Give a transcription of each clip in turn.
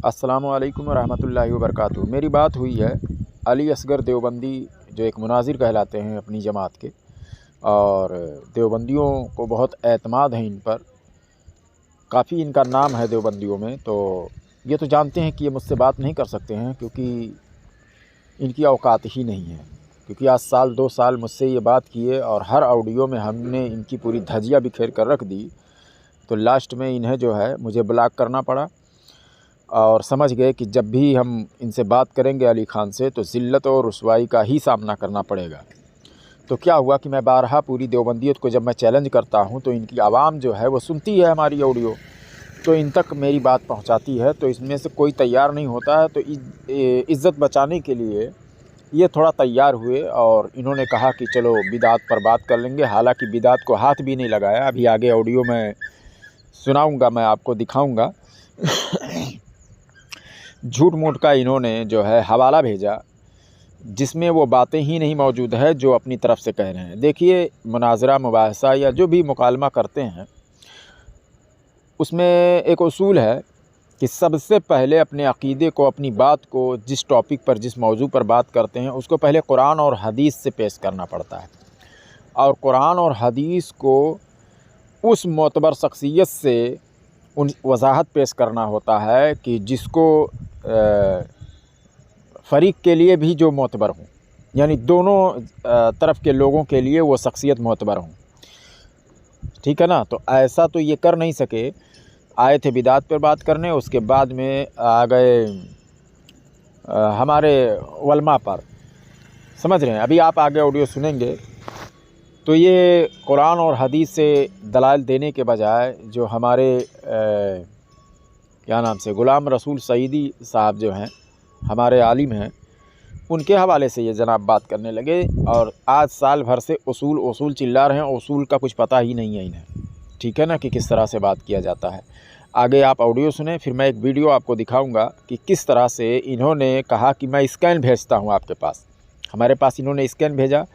अस्सलामुअलैकुम रहमतुल्लाहि व बरकातुहू। मेरी बात हुई है अली असगर देवबंदी, जो एक मुनाजिर कहलाते हैं अपनी जमात के, और देवबंदियों को बहुत एतमाद है इन पर, काफ़ी इनका नाम है देवबंदियों में। तो ये तो जानते हैं कि ये मुझसे बात नहीं कर सकते हैं क्योंकि इनकी औकात ही नहीं है। क्योंकि आज साल 2 साल मुझसे ये बात किए और हर ऑडियो में हमने इनकी पूरी धज्जियाँ बिखेर कर रख दी, तो लास्ट में इन्हें जो है मुझे ब्लॉक करना पड़ा। और समझ गए कि जब भी हम इनसे बात करेंगे अली ख़ान से तो ज़िल्लत और रुसवाई का ही सामना करना पड़ेगा। तो क्या हुआ कि मैं बारहा पूरी देवबंदियत को जब मैं चैलेंज करता हूं तो इनकी आवाम जो है वो सुनती है हमारी ऑडियो, तो इन तक मेरी बात पहुंचाती है। तो इसमें से कोई तैयार नहीं होता है। तो इज़्ज़त बचाने के लिए ये थोड़ा तैयार हुए और इन्होंने कहा कि चलो बिदात पर बात कर लेंगे। हालांकि बिदात को हाथ भी नहीं लगाया। अभी आगे ऑडियो में सुनाऊँगा, मैं आपको दिखाऊँगा। झूठ मूठ का इन्होंने जो है हवाला भेजा जिसमें वो बातें ही नहीं मौजूद है जो अपनी तरफ से कह रहे हैं। देखिए, मुनाजरा मुबाहसा या जो भी मुकालमा करते हैं उसमें एक उसूल है कि सबसे पहले अपने अक़ीदे को, अपनी बात को, जिस टॉपिक पर, जिस मौजू पर बात करते हैं उसको पहले कुरान और हदीस से पेश करना पड़ता है। और कुरान और हदीस को उस मोतबर शख्सियत से उन वजाहत पेश करना होता है कि जिसको फ़रीक के लिए भी जो मोतबर हों, यानी दोनों तरफ के लोगों के लिए वो शख्सियत मोतबर हों। ठीक है ना। तो ऐसा तो ये कर नहीं सके। आए थे बिदात पर बात करने, उसके बाद में आ गए हमारे वलमा पर। समझ रहे हैं। अभी आप आगे ऑडियो सुनेंगे तो ये कुरान और हदीस से दलाइल देने के बजाय जो हमारे क्या नाम से ग़ुलाम रसूल सईदी साहब जो हैं, हमारे आलिम हैं, उनके हवाले से ये जनाब बात करने लगे। और आज साल भर से उसूल चिल्ला रहे हैं। उसूल का कुछ पता ही नहीं है इन्हें। ठीक है ना, कि किस तरह से बात किया जाता है। आगे आप ऑडियो सुने, फिर मैं एक वीडियो आपको दिखाऊंगा कि किस तरह से इन्होंने कहा कि मैं स्कैन भेजता हूं आपके पास। हमारे पास इन्होंने स्कैन भेजा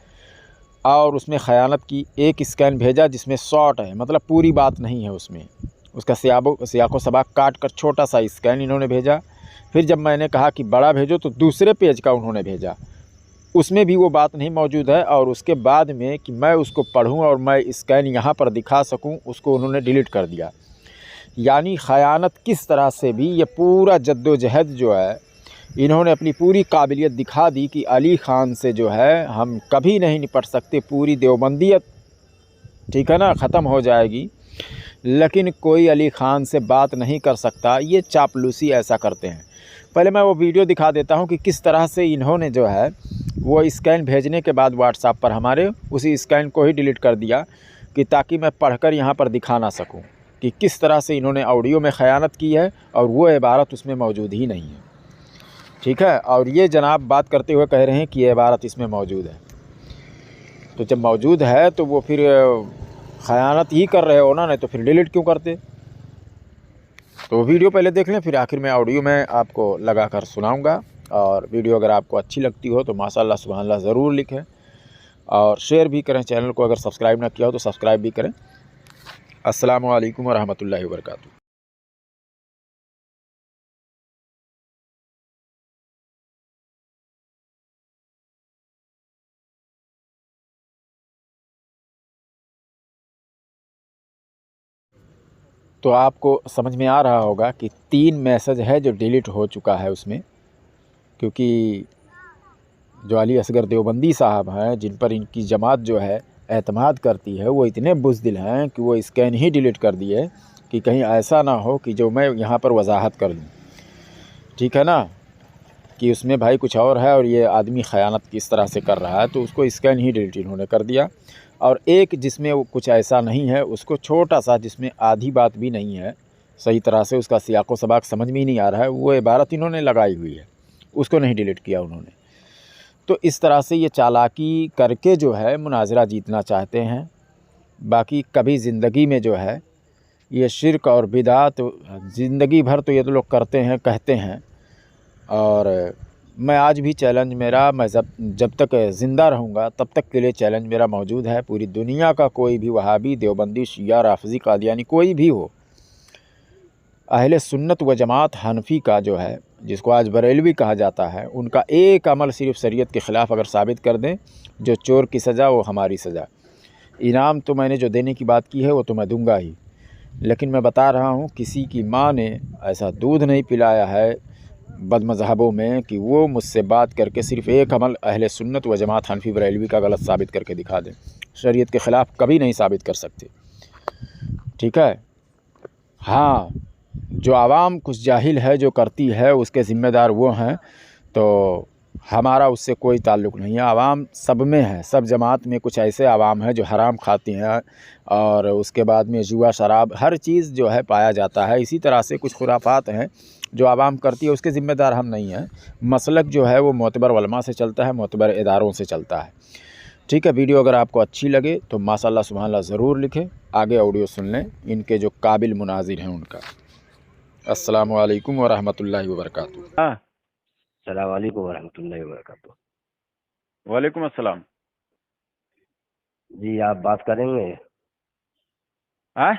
और उसमें ख़यानत की। एक स्कैन भेजा जिसमें शॉर्ट है, मतलब पूरी बात नहीं है उसमें, उसका सियाक़ो सबाक़ काट कर छोटा सा स्कैन इन्होंने भेजा। फिर जब मैंने कहा कि बड़ा भेजो तो दूसरे पेज का उन्होंने भेजा, उसमें भी वो बात नहीं मौजूद है। और उसके बाद में कि मैं उसको पढ़ूं और मैं स्कैन यहाँ पर दिखा सकूं, उसको उन्होंने डिलीट कर दिया। यानी ख़यानत किस तरह से भी ये पूरा जद्दोजहद जो है, इन्होंने अपनी पूरी काबिलियत दिखा दी कि अली ख़ान से जो है हम कभी नहीं निपट सकते। पूरी देवबंदियत, ठीक है ना, ख़त्म हो जाएगी, लेकिन कोई अली ख़ान से बात नहीं कर सकता। ये चापलूसी ऐसा करते हैं। पहले मैं वो वीडियो दिखा देता हूँ कि किस तरह से इन्होंने जो है वो स्कैन भेजने के बाद व्हाट्सएप पर हमारे उसी स्कैन को ही डिलीट कर दिया कि ताकि मैं पढ़कर यहाँ पर दिखा ना सकूँ कि किस तरह से इन्होंने ऑडियो में ख़यानत की है और वो इबारत उसमें मौजूद ही नहीं है। ठीक है। और ये जनाब बात करते हुए कह रहे हैं कि ये इबारत इसमें मौजूद है। तो जब मौजूद है तो वो फिर ख़यानत ही कर रहे हो ना, नहीं तो फिर डिलीट क्यों करते। तो वीडियो पहले देख लें, फिर आखिर में ऑडियो में आपको लगा कर सुनाऊँगा। और वीडियो अगर आपको अच्छी लगती हो तो माशाअल्लाह सुभानअल्लाह ज़रूर लिखें और शेयर भी करें। चैनल को अगर सब्सक्राइब ना किया हो तो सब्सक्राइब भी करें। अस्सलामु अलैकुम व रहमतुल्लाहि व बरकातुहू। तो आपको समझ में आ रहा होगा कि 3 मैसेज है जो डिलीट हो चुका है उसमें, क्योंकि जो अली असगर देवबंदी साहब हैं, जिन पर इनकी जमात जो है एतमाद करती है, वो इतने बुज़दिल हैं कि वो स्कैन ही डिलीट कर दिए कि कहीं ऐसा ना हो कि जो मैं यहाँ पर वजाहत कर दूँ। ठीक है ना, कि उसमें भाई कुछ और है और ये आदमी ख़यानत किस तरह से कर रहा है, तो उसको स्कैन ही डिलीट इन्होंने कर दिया। और एक जिसमें वो कुछ ऐसा नहीं है, उसको छोटा सा, जिसमें आधी बात भी नहीं है, सही तरह से उसका सियाक़ो सबाक़ समझ में ही नहीं आ रहा है, वो इबारत इन्होंने लगाई हुई है, उसको नहीं डिलीट किया उन्होंने। तो इस तरह से ये चालाकी करके जो है मुनाज़रा जीतना चाहते हैं। बाकी कभी ज़िंदगी में जो है ये शिर्क और बिदात ज़िंदगी भर तो ये तो लोग करते हैं, कहते हैं। और मैं आज भी चैलेंज मेरा, मैं जब तक ज़िंदा रहूँगा तब तक के लिए चैलेंज मेरा मौजूद है। पूरी दुनिया का कोई भी वहाबी, देवबंदी, शिया, राफ़ज़ी, कादियानी कोई भी हो, अहले सुन्नत व जमात हनफी का जो है, जिसको आज बरेलवी कहा जाता है, उनका एक अमल सिर्फ शरीयत के ख़िलाफ़ अगर साबित कर दें, जो चोर की सज़ा वो हमारी सज़ा। इनाम तो मैंने जो देने की बात की है वो तो मैं दूंगा ही, लेकिन मैं बता रहा हूँ किसी की माँ ने ऐसा दूध नहीं पिलाया है बदमज़हबों में कि वो मुझसे बात करके सिर्फ़ एक अमल अहले सुन्नत व जमात हनफी बरेलवी का गलत साबित करके दिखा दें। शरीयत के ख़िलाफ़ कभी नहीं साबित कर सकते, ठीक है। हाँ, जो आवाम कुछ जाहिल है जो करती है उसके ज़िम्मेदार वो हैं, तो हमारा उससे कोई ताल्लुक़ नहीं है। आवाम सब में है, सब जमात में कुछ ऐसे आवाम हैं जो हराम खाती हैं और उसके बाद में जुआ शराब हर चीज़ जो है पाया जाता है। इसी तरह से कुछ खुराफात हैं जो आवाम करती है, उसके ज़िम्मेदार हम नहीं हैं। मसलक जो है वो मोतबर उलमा से चलता है, मोतबर इदारों से चलता है, ठीक है। वीडियो अगर आपको अच्छी लगे तो माशाअल्लाह सुभानअल्लाह ज़रूर लिखें, आगे ऑडियो सुन लें इनके जो काबिल मुनाजिर हैं उनका। अस्सलामु अलैकुम व रहमतुल्लाहि व बरकातुहू। हाँ, अस्सलाम वालेकुम वरहमतुल्लाहि वबरकातुहू। वालेकुम अस्सलाम। जी आप बात करेंगे, हाँ,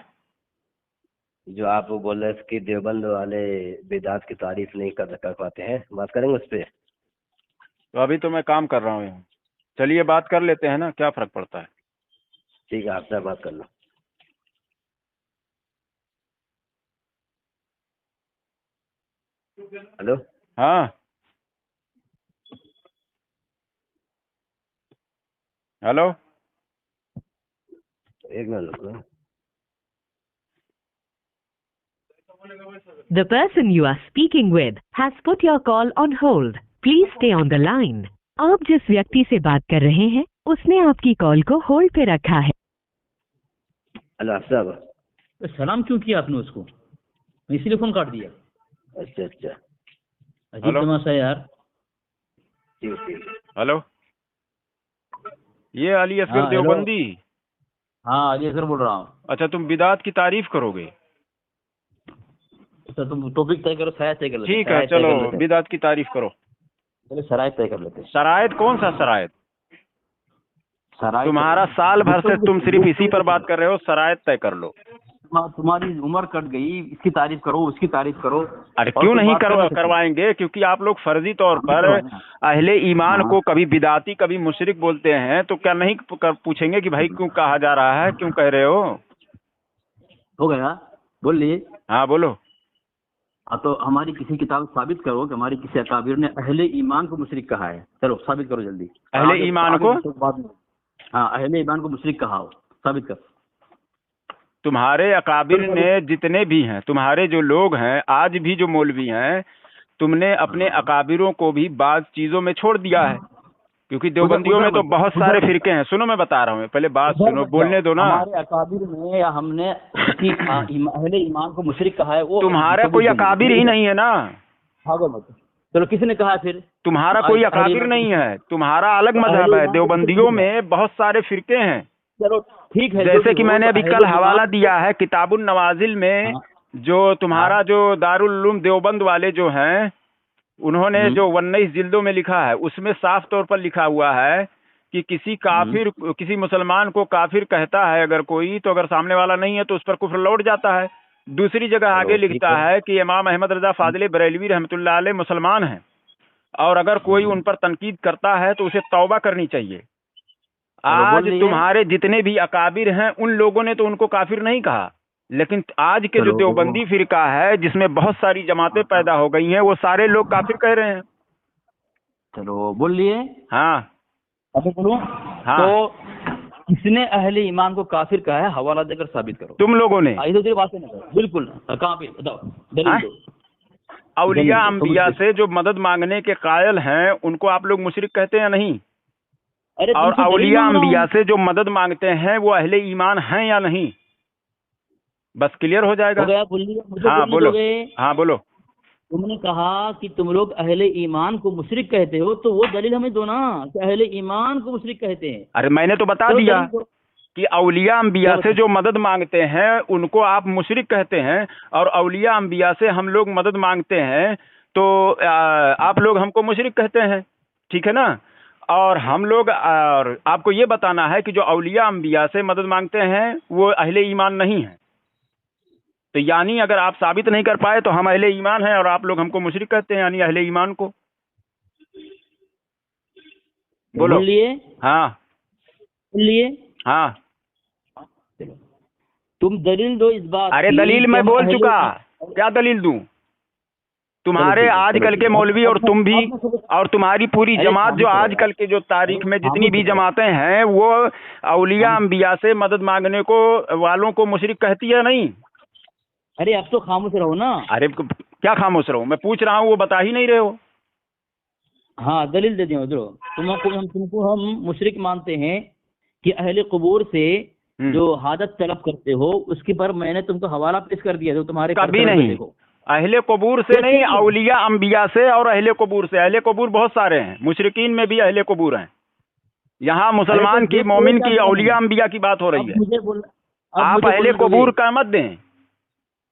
जो आप वो बोल रहे थे कि देवबंद वाले बिदात की तारीफ नहीं कर पाते हैं, बात करेंगे उस पर। तो अभी तो मैं काम कर रहा हूँ यहाँ। चलिए बात कर लेते हैं ना, क्या फ़र्क पड़ता है। ठीक है, आपसे बात कर लो। हेलो। हाँ, हेलो। एक मिनट रुको। The person you are speaking with has put your call on hold. Please stay on the line. आप जिस व्यक्ति से बात कर रहे हैं उसने आपकी कॉल को होल्ड पे रखा है। हेलो अफसर। सलाम क्यों किया आपने उसको? इसीलिए फोन काट दिया। अच्छा अच्छा, अजीब तमाशा है यार। ठीक ठीक। हेलो, ये अली असगर हाँ, हेलो। देवबंदी। हाँ अली असगर बोल रहा हूँ। अच्छा, तुम बिदात की तारीफ करोगे? तो तुम टॉपिक तय करो, शरायत तय कर लेते हैं। ठीक है, चलो बिदात की तारीफ करो। चलो शरायत तय कर लेते हैं। शरायत कौन सा शरायत? शरायत तुम्हारा साल भर से तुम सिर्फ इसी पर बात कर रहे हो, शरायत तय कर लो। तुम्हारी उम्र कट गई, इसकी तारीफ करो, उसकी तारीफ करो। अरे क्यों नहीं करवाएंगे? क्योंकि आप लोग फर्जी तौर पर अहले ईमान को कभी बिदाती कभी मुशरिक बोलते हैं, तो क्या नहीं पूछेंगे कि भाई क्यों कहा जा रहा है, क्यों कह रहे हो गया, बोल लिए। हाँ बोलो। हाँ तो हमारी किसी किताब साबित करो कि हमारी किसी अकाबिर ने अहले ईमान को मुशरिक कहा है। चलो साबित करो जल्दी। अहले ईमान को? हाँ, अहले ईमान को मुशरिक कहा हो, साबित कर। तुम्हारे अकाबिर ने जितने भी हैं, तुम्हारे जो लोग हैं, आज भी जो मौलवी हैं, तुमने अपने अकाबिरों को भी बात चीजों में छोड़ दिया है, क्योंकि देवबंदियों में तो बहुत सारे फिरके हैं। सुनो मैं बता रहा हूँ, पहले बात सुनो, बोलने दो ना। हमारे अकाबिर में या हमने अहले ईमान को मुशरिक कहा है वो तुम्हारा कोई अकाबिर ही नहीं है ना। चलो किसने कहा फिर? तुम्हारा कोई अकाबिर नहीं है, तुम्हारा अलग मजहब है। देवबंदियों में बहुत सारे फिरके हैं। चलो ठीक है, जैसे कि मैंने अभी कल हवाला दिया है किताबुन नवाजिल में, जो तुम्हारा जो दारुल उलूम देवबंद वाले जो हैं, उन्होंने जो 19 जिल्दों में लिखा है, उसमें साफ तौर पर लिखा हुआ है कि किसी काफिर, किसी मुसलमान को काफिर कहता है अगर कोई, तो अगर सामने वाला नहीं है तो उस पर कुफ्र लौट जाता है। दूसरी जगह आगे लिखता है कि इमाम अहमद रजा फाजिल बरेलवी रहमतुल्लाह अलैह मुसलमान हैं, और अगर कोई उन पर तनकीद करता है तो उसे तौबा करनी चाहिए। आज तुम्हारे जितने भी अकाबिर हैं उन लोगों ने तो उनको काफिर नहीं कहा, लेकिन आज के जो देवबंदी फिरका है जिसमें बहुत सारी जमातें पैदा हो गई हैं, वो सारे लोग काफिर कह रहे हैं। चलो बोल लिए। हाँ अभी बोलो। हाँ, तो किसने अहले ईमान को काफिर कहा है? हवाला देकर साबित करो। तुम लोगों ने। तेरी बात नहीं करो। बिल्कुल, कहाँ पे बताओ, दलील दो। औलिया अंबिया से जो मदद मांगने के कायल हैं उनको आप लोग मुशरिक कहते हैं या नहीं? और औलिया अंबिया से जो मदद मांगते हैं वो अहले ईमान हैं या नहीं? बस क्लियर हो जाएगा। हाँ बोलो। हाँ बोलो। तुमने कहा कि तुम लोग अहले ईमान को मुशरिक कहते हो, तो वो दलील हमें दो ना कि अहले ईमान को मुशरिक कहते हैं। अरे मैंने तो बता दिया कि औलिया अंबिया से जो मदद मांगते हैं उनको आप मुशरिक कहते हैं, और औलिया अंबिया से हम लोग मदद मांगते हैं तो आप लोग हमको मुशरिक कहते हैं, ठीक है ना। और हम लोग, और आपको ये बताना है कि जो औलिया अंबिया से मदद मांगते हैं वो अहले ईमान नहीं है। तो यानी अगर आप साबित नहीं कर पाए तो हम अहले ईमान हैं और आप लोग हमको मुशरिक कहते हैं, यानी अहले ईमान को। बोलो। बोलिए हाँ बोलिए। हाँ। तुम दलील दो इस बात अरे की दलील कि मैं हम बोल अहले चुका, ईमान- क्या दलील दूं? तुम्हारे चलो ठीक है, आजकल चलो के मौलवी और तुम भी अब मैं- और तुम्हारी पूरी अरे जमात जो खामोश रहो आजकल के जो तारीख में जितनी खामोश भी रहो। जमातें हैं वो औलिया अंबिया से मदद मांगने को वालों को मुशरिक कहती है नहीं? अरे अब तो खामोश रहो ना। अरे क्या खामोश रहो? मैं पूछ रहा हूँ, वो बता ही नहीं रहे हो। हाँ दलील दे दियो उधर। तुमको हम मुशरिक मानते हैं कि अहले कबूर से जो हाजत तलब करते हो उसके पर मैंने तुमको हवाला पेश कर दिया, जो तुम्हारे कभी कर्सर पे नहीं। देखो। अहले कबूर से नहीं, औलिया अंबिया से और अहले कबूर से। अहले कबूर बहुत सारे हैं, मुशरिकीन में भी अहले कबूर हैं। यहाँ मुसलमान की, मोमिन की, औलिया अंबिया की बात हो रही अब है। मुझे बोल आप अहले कबूर का मत दें,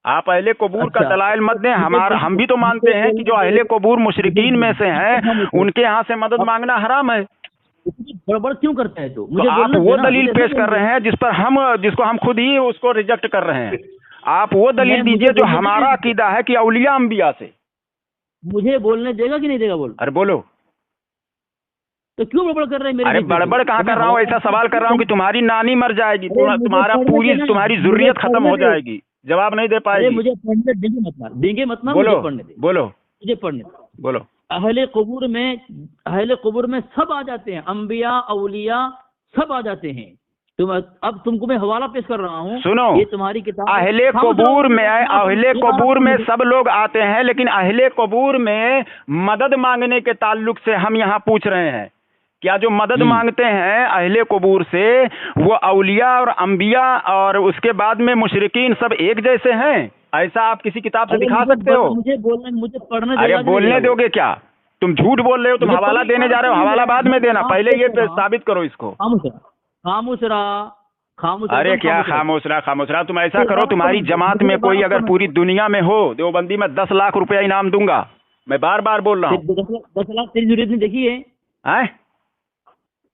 आप अहले कबूर का दलाइल मत दें। हमारा हम भी तो मानते हैं कि जो अहले कबूर मुशरिकीन में से हैं उनके यहाँ से मदद मांगना हराम है। गड़बड़ क्यों करता है? तो तो मुझे आप बोलना वो देना, दलील मुझे पेश कर रहे हैं जिसको हम खुद ही उसको रिजेक्ट कर रहे हैं। आप वो दलील दीजिए जो हमारा अकीदा है कि औलिया अंबिया से। मुझे बोलने देगा कि नहीं देगा? बोल। अरे बोलो। तो क्यों बड़बड़ कर रहे हैं मेरे अरे बीच में? बड़बड़ कहाँ कर रहा हूँ? ऐसा सवाल कर रहा हूँ कि तुम्हारी नानी मर जाएगी, तुम्हारा तुम्हारी जुर्रियत खत्म हो जाएगी, जवाब नहीं दे अरे पाएगी। मुझे पढ़ने देंगे मत मार, देंगे मत मार, बोलो मुझे पढ़ने दे, बोलो मुझे पढ़ने दे। बोलो। अहले कबूर में सब आ जाते हैं, अंबिया औलिया सब आ जाते हैं। अब तुमको मैं हवाला पेश कर रहा हूँ। सुनो, ये तुम्हारी किताब अहले कबूर में सब लोग आते हैं, लेकिन अहले कबूर में मदद मांगने के ताल्लुक से हम यहाँ पूछ रहे हैं, क्या जो मदद मांगते हैं अहले कबूर से वो औलिया और अंबिया और उसके बाद में मुशरिकीन सब एक जैसे हैं? ऐसा आप किसी किताब से दिखा सकते हो? मुझे पढ़ने अरे बोलने दोगे क्या? तुम झूठ बोल रहे हो, तुम हवाला देने जा रहे हो। हवाला बाद में देना, पहले ये साबित करो इसको। खामोश रहा। अरे क्या खामोश रहा? तुम ऐसा करो, तुम्हारी जमात में कोई अगर पूरी दुनिया में हो देवबंदी में 10 लाख रुपया इनाम दूंगा। मैं बार बार बोल रहा हूँ। 10 लाख तेरी जरूरत नहीं देखी है?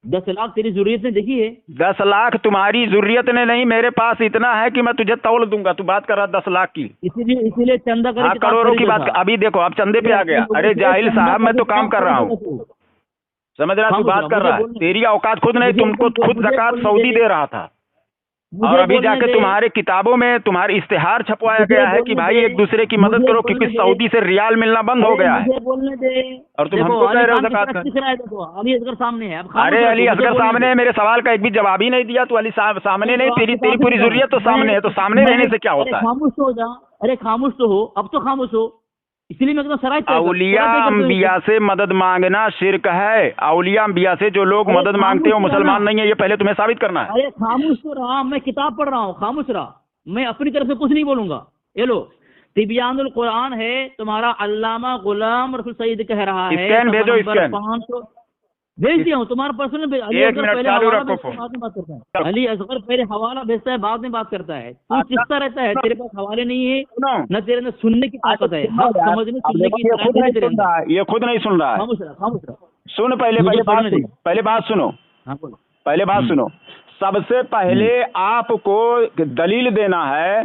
10 लाख तेरी जरूरत ने देखी है? 10 लाख तुम्हारी जरूरत ने नहीं, मेरे पास इतना है कि मैं तुझे तौल दूंगा। तू बात कर रहा 10 लाख की, इसीलिए चंदा करे करोड़ों की बात। अभी देखो अब चंदे पे आ गया। अरे जाहिल साहब, मैं तो काम कर रहा हूँ, समझ रहा? तू बात कर रहा है, तेरी औकात खुद नहीं। तुमको खुद ज़कात सऊदी दे रहा था, और अभी जाके तुम्हारे किताबों में तुम्हारे इश्तिहार छपवाया गया है कि भाई एक दूसरे की मदद करो, क्योंकि सऊदी से रियाल मिलना बंद हो गया है। बोलने दे। और तुम हमको कह रहे हो ज़कात का। अली असगर सामने है। अरे अली असगर सामने है, मेरे सवाल का एक भी जवाब ही नहीं दिया। तो अली सामने नहीं, तेरी पूरी जरूरत तो सामने है, तो सामने रहने से क्या होता है? खामोश हो जा। अरे खामोश तो हो, अब तो खामोश हो, इसलिए मैं सराय औलिया अंबिया से मदद मांगना शिर्क है। औलिया अंबिया से जो लोग मदद मांगते हो मुसलमान नहीं है, ये पहले तुम्हें साबित करना है। अरे खामोश तो रहा, मैं किताब पढ़ रहा हूँ, खामोश रहा। मैं अपनी तरफ से कुछ नहीं बोलूंगा। ये लो तिबियानुल कुरान है, तुम्हारा अल्लामा गुलाम रसूल सईद कह रहा है। स्कैन भेजो, स्कैन 500 भेज दिया हूँ तुम्हारा पर्सनल। एक मिनट चालू रखो फोन। अली असगर पहले हवाला भेजता है, बाद में बात करता है। तू चिस्ता रहता है, तेरे पास हवाले नहीं है, न तेरे अंदर सुनने की ताकत है, समझने सुनने की। ये खुद नहीं सुन रहा है। खामोश रहा। सुन, पहले बात सुनो। पहले बात सुनो। सबसे पहले आपको दलील देना है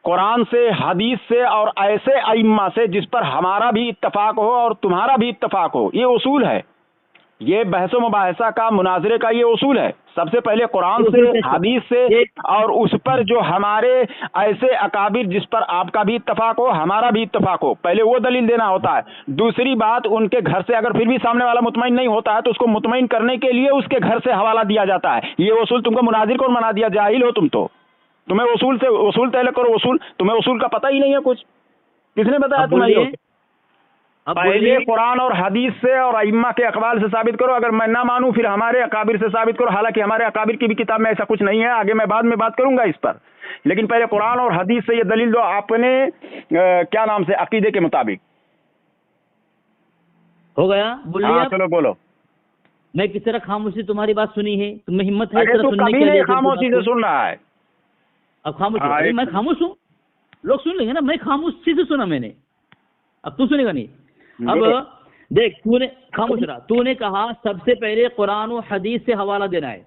कुरान से, हदीस से और ऐसे अइम्मा से जिस पर हमारा भी इत्तफाक हो और तुम्हारा भी इत्तफाक हो। ये उसूल है, ये बहसो मुबाहसा का, मुनाजरे का ये उसूल है। सबसे पहले कुरान से, हदीस से, और उस पर जो हमारे ऐसे अकाबिर जिस पर आपका भी इत्तफाक हो, हमारा भी इत्तफाक हो, पहले वो दलील देना होता है। दूसरी बात, उनके घर से अगर फिर भी सामने वाला मुतमईन नहीं होता है तो उसको मुतमईन करने के लिए उसके घर से हवाला दिया जाता है। ये उसूल तुमको मुनाजिर कौन बना दिया? जाहिल हो तुम तो। तुम्हें उसूल तय करो। तुम्हें उसूल का पता ही नहीं है कुछ। किसने बताया तुम्हें? पहले कुरान और हदीस से और अइम्मा के अक़वाल से साबित करो। अगर मैं ना मानूं फिर हमारे अकाबिर से साबित करो। हालांकि हमारे अकाबिर की भी किताब में ऐसा कुछ नहीं है, आगे मैं बाद में बात करूंगा इस पर। लेकिन पहले कुरान और हदीस से ये दलील दो आपने, क्या नाम से, अकीदे के मुताबिक। हो गया? बोलिए। चलो बोलो। मैं किस तरह खामोशी तुम्हारी बात सुनी है? तुम्हें हिम्मत है? अरे तू कभी नहीं खामोशी से सुन रहा है। अब खामोश। अरे मैं खामोश हूँ, लोग सुन लेंगे ना। मैं खामोशी से सुना मैंने, अब तू सुनेगा नहीं। अब देख, तूने खामोश रहा। तूने कहा सबसे पहले कुरान और हदीस से हवाला देना है,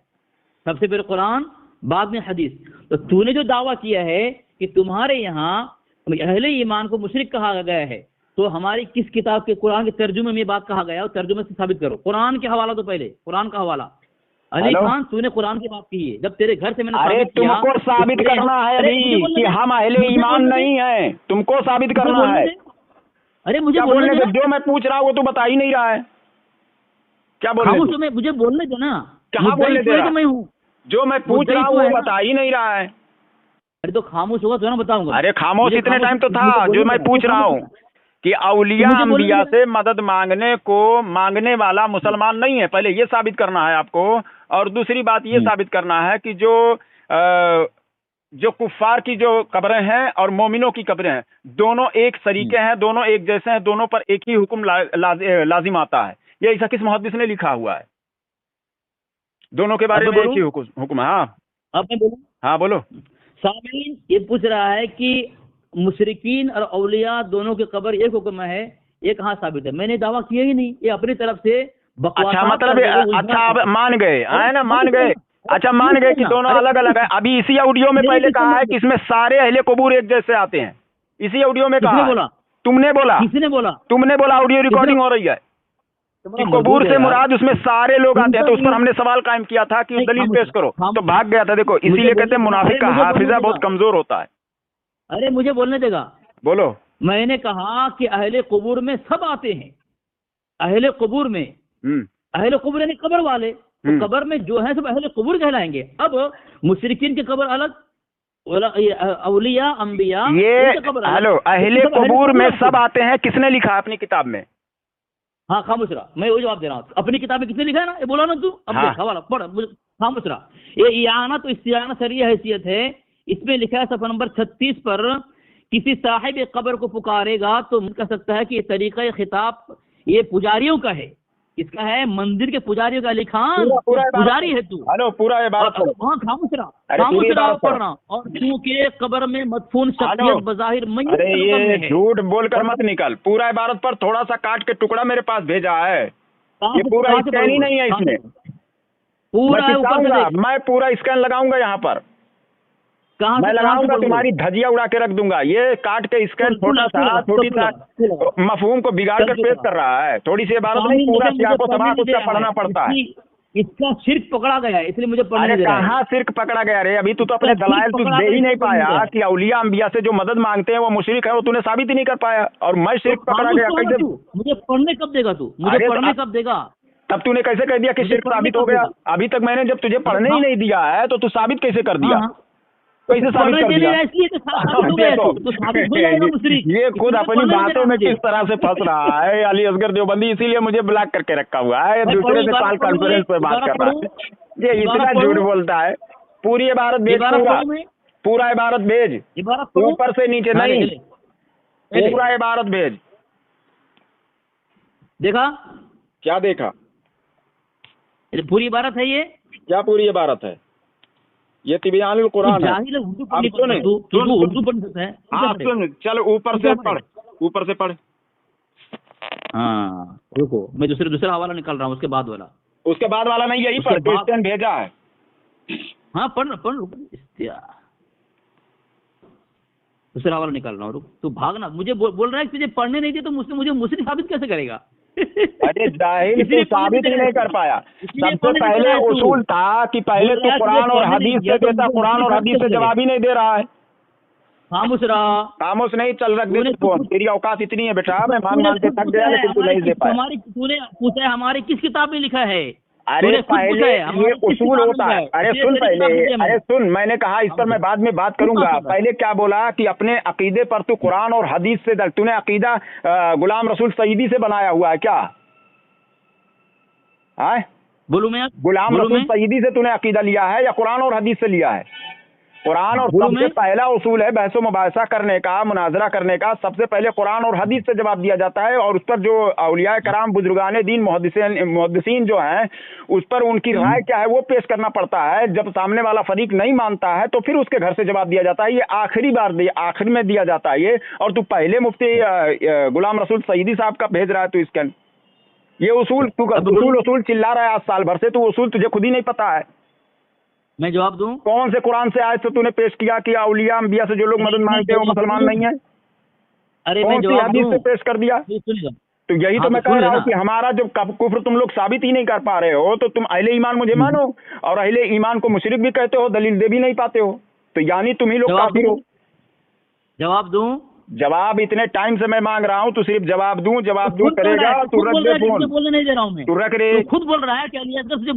सबसे पहले कुरान बाद में हदीस। तो तूने जो दावा किया है कि तुम्हारे यहाँ अहले ईमान को मुशरिक कहा गया है, तो हमारी किस किताब के, कुरान के तर्जुमे में ये बात कहा गया है, और तर्जुमे से साबित करो। कुरान के हवाला तो पहले, कुरान का हवाला। अली हेलो? खान, तूने कुरान की बात की है, जब तेरे घर से मैंने अरे साबित किया, तुमको साबित तो करना है अरे अभी मुझे बोलने कि दे, हम अहले मुझे ईमान बोलने दे, नहीं है, तुमको साबित मुझे करना बोलने है। दे। अरे मुझे क्या बोलने बोलने दे दे? ना। जो मैं पूछ रहा हूँ वो तू बता ही नहीं रहा है। क्या बोलने खामोश दे? तो मैं, मुझे बोलने दे ना। कहाँ मुद्दई बोलने तो दे है रहा? कि मैं हूँ? जो मैं पूछ मुद्दई रहा तो हूँ है वो ना। बता ही नहीं रहा है। अरे तो खामोश होगा तो ना बताऊंगा। अरे खामोश मुझे इतने टाइम तो था। मुझे जो बोलने मैं दे ना, पूछ तू रहा खामोश हूँ हो। कि औलिया मुझे बोलने अंबिया दे। से मदद मांगने को मांगने वाला मुसलमान नहीं है, पहले ये साबित करना है आपको। और दूसरी बात ये साबित करना है कि जो कुफ्फार की जो कब्रें हैं और मोमिनों की कब्रें हैं, दोनों एक सरीके हैं, दोनों एक जैसे हैं, दोनों पर एक ही हुक्म लाजिम आता है। ये ऐसा किस मुहद्दिस ने लिखा हुआ है? दोनों के बारे अब में मैं एक ही बोलूं? हुक्म है। हाँ अब मैं बोलूं? हाँ बोलो। सामीन ये पूछ रहा है कि मुशरिकीन और औलिया दोनों के कब्र एक हुक्म है, ये कहाँ साबित है? मैंने दावा किया ही नहीं, ये अपनी तरफ से बकवास। अच्छा मतलब अच्छा अब मान गए है ना, मान गए। अच्छा मान गए कि दोनों अलग अलग है। अभी इसी ऑडियो में पहले कहा है कि इसमें सारे अहले कबूर एक जैसे आते हैं। इसी ऑडियो में किसने कहा है। बोला? तुमने बोला, किसने बोला? तुमने बोला, ऑडियो रिकॉर्डिंग हो रही है कि कबूर से मुराद उसमें सारे लोग आते हैं। तो उस पर हमने सवाल कायम किया था कि दलील पेश करो, तो भाग गया था। देखो इसीलिए कहते हैं मुनाफिक का हाफिजा बहुत कमजोर होता है। अरे मुझे बोलने देगा। बोलो। मैंने कहा कि अहले कबूर में सब आते हैं। अहले कबूर में, अहले कबूर यानी कब्र वाले, तो कब्र में जो है सब अहले कबूर कहलाएंगे। अब मुशरिकीन के कब्र अलग, औलिया अंबिया ये हेलो, अहले कबूर में सब आते हैं, किसने लिखा है अपनी किताब में? हाँ खामोश रहा, मैं वही जवाब दे रहा हूँ। अपनी किताब में किसने लिखा है ना, ये बोला ना तू। अब हाँ। देख हवाला पढ़, खामोश रहा। ये इयाना तो इस्तियाना शरई हैसियत है, इसमें लिखा है सफ़ा नंबर 36 पर, किसी साहिब कब्र को पुकारेगा तो कह सकता है कि ये तरीका खिताब ये पुजारियों का है। इसका है मंदिर के पुजारियों का। लिखान पुजारी है तू। हेलो पूरा इबारत पढ़ो। हाँ खामोश रहा, अरे पूरी इबारत पढ़ रहा। और तू के कब्र में मदफून शख्सियत बज़ाहिर मैयत अरे रकम में ये है। झूठ बोलकर मत निकल। पूरा इबारत पर थोड़ा सा काट के टुकड़ा मेरे पास भेजा है। ये पूरा स्कैन ही नहीं है इसमें। पूरा है ऊपर से देख। मैं पूरा स्कैन लगाऊंगा यहाँ पर, मैं लगाऊंगा, तुम्हारी धजिया उड़ा के रख दूंगा। ये काट के स्कैन छोटा सा छोटी सा मफहूम को बिगाड़ कर पेश कर रहा है। थोड़ी सी इबारत नहीं, पूरा सियाको सबाक उसका पढ़ना पड़ता है। इसका शिर्क पकड़ा गया है, इसलिए मुझे पढ़ने दे रहा है। कहाँ शिर्क पकड़ा गया रे? अभी तू तो अपने दलाइल तू दे ही नहीं पाया कि औलिया अंबिया से जो मदद मांगते हैं वो मुशरिक है, वो तूने साबित ही नहीं कर पाया। और मैं शिर्क पकड़ा गया कैसे? मुझे पढ़ने कब देगा तू? मुझे पढ़ने कब देगा? तब तूने कैसे कह दिया कि शिर्क साबित हो गया? अभी तक मैंने जब तुझे पढ़ने ही नहीं दिया है तो तू साबित कैसे कर दिया? कैसे साबित कर दिया? ये खुद अपनी बातों में किस तरह से फंस रहा है अली असगर देवबंदी, इसीलिए मुझे ब्लॉक करके रखा हुआ है। दूसरे से कॉल कॉन्फ्रेंस पे बात कर रहा है। ये इतना झूठ बोलता है। पूरी इबारत भेज, पूरा इबारत भेज, ऊपर से नीचे नहीं, पूरा इबारत भेज। देखा? क्या देखा? पूरी इबारत है ये। क्या पूरी इबारत है? ये तिबियानुल कुरान है। उर्दू पढ़ सकता है। हाँ सुन, चल ऊपर से पढ़, ऊपर से पढ़। हाँ रुको, मैं दूसरा हवाला निकाल रहा हूँ, उसके बाद वाला नहीं, यही पर क्वेश्चन भेजा है। हाँ पढ़ दूसरा हवाला निकाल रहा हूँ। रुक, तू भागना। मुझे बोल रहा है कि तुझे पढ़ने नहीं दिए तो मुझे मुशरिक साबित कैसे करेगा? अरे जाहिल तू साबित ही नहीं कर पाया। सबसे पहले उसूल था कि पहले तू कुरान और हदीस से देता, कुरान और हदीस से जवाब ही नहीं दे रहा है। खामोश रहा। खामोश नहीं, चल रख दे फोन। तेरी औकात इतनी है बेटा, मैं मान के थक गया लेकिन तू नहीं दे पाया। तूने पूछा हमारी किस किताब में लिखा है? अरे पहले ये उसूल होता है। अरे सुन पहले, अरे सुन, मैंने कहा इस पर मैं बाद में बात करूंगा। पहले क्या बोला कि अपने अकीदे पर तू कुरान और हदीस से दल। तूने अकीदा गुलाम रसूल सईदी से बनाया हुआ है क्या? है बोलूं मैं? गुलाम रसूल सईदी से तूने अकीदा लिया है या कुरान और हदीस से लिया है? कुरान और सबसे पहला उसूल है बहसो मुबाहसा करने का, मुनाजरा करने का। सबसे पहले कुरान और हदीस से जवाब दिया जाता है और उस पर जो औलिया कराम, बुजुर्गान दीन, मुहद्दिसीन जो हैं, उस पर उनकी राय क्या है वो पेश करना पड़ता है। जब सामने वाला फरीक नहीं मानता है तो फिर उसके घर से जवाब दिया जाता है। ये आखिर में दिया जाता है ये। और तू पहले मुफ्ती गुलाम रसूल सईदी साहब का भेज रहा है। तू इसके ये उसूल तू उसूल चिल्ला रहा है आज साल भर से। तू उसूल तुझे खुद ही नहीं पता है। मैं जवाब दूं? कौन से कुरान से आयत से तूने पेश किया कि औलिया अंबिया से जो लोग मदद मांगते हैं वो मुसलमान नहीं है? अरे मैं कौन सी जवाब हदीस दूं? से पेश कर दिया? सुनिएगा। तो यही हाँ, तो मैं तो कह सुन रहा हूँ लेना। कि हमारा जो कुफ्र तुम लोग साबित ही नहीं कर पा रहे हो, तो तुम अहले ईमान मुझे मानो और अहले ईमान को मुशरिक भी कहते हो, दलील दे भी नहीं पाते हो, तो यानी तुम ही लोग जवाब काफिर दूं? हो। जवाब दूं? जवाब इतने टाइम से मैं मांग रहा हूँ, तू सिर्फ जवाब दूं खुद बोल करेगा, रहा है, तू खुद रख बोल दे रहा है कि फोन, मुझे बोलने नहीं दे रहा हूं मैं। तू रख रे। तू खुद बोल रहा है कि अली असगर से